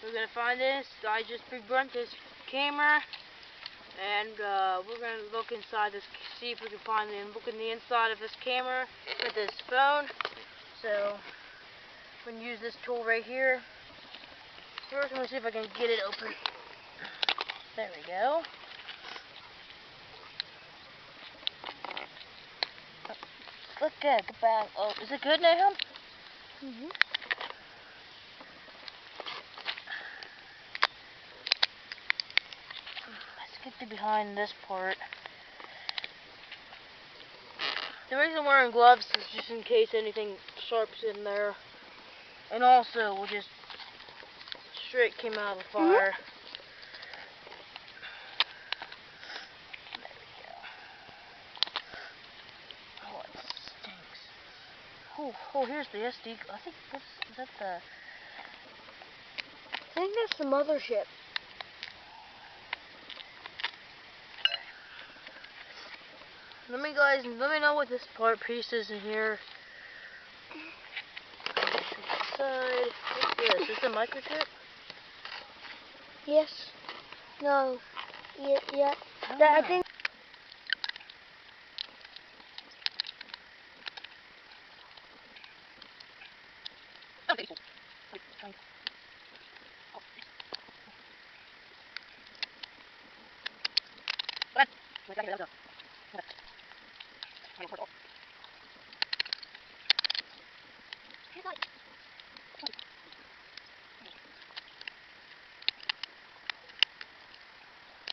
we're gonna find this. I just pre-burnt this camera, and we're gonna look inside this, see if we can find and look in the inside of this camera with this phone. So I'm gonna use this tool right here. First, I'm gonna see if I can get it open. There we go. Look at the back. Oh, is it good now? Mhm. Let's get to behind this part. The reason I'm wearing gloves is just in case anything sharp's in there. And also, we'll just straight came out of the fire. There we go. Oh, it stinks. Oh, here's the SD. I think this is that the. I think that's the mothership. Let me know what this piece is in here. Side. What's this? Is this a microchip? Yes. No. Yeah. I think.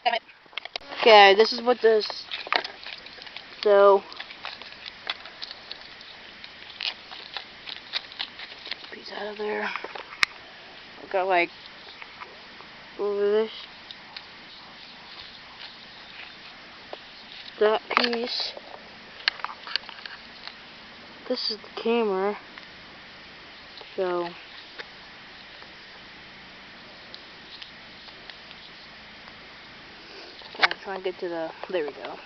Okay. Okay, this is what this. So, piece out of there. I got like over this. That piece. This is the camera. So. I'm trying to get to the. There we go.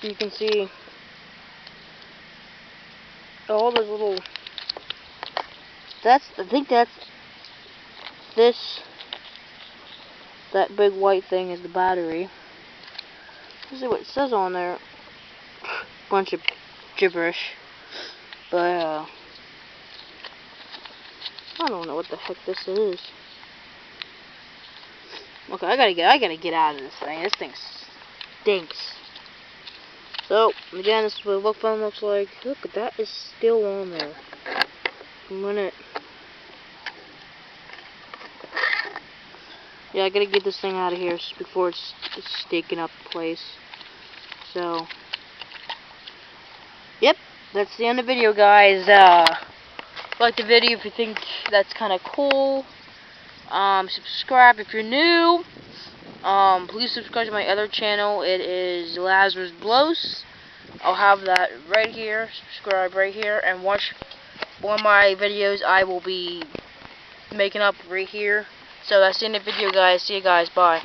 You can see all those little. I think that's this. That big white thing is the battery. Let's see what it says on there. Bunch of gibberish. But I don't know what the heck this is. Okay, I gotta get out of this thing. This thing stinks. So again, this is what the phone looks like. Look, that is still on there. I'm gonna. Yeah, I gotta get this thing out of here before it's staking up the place. So, yep, that's the end of the video, guys. Like the video if you think that's kind of cool. Subscribe if you're new. Please subscribe to my other channel. It is Lazarus Blows. I'll have that right here. Subscribe right here and watch one of my videos I will be making up right here. So that's the end of the video, guys. See you guys. Bye.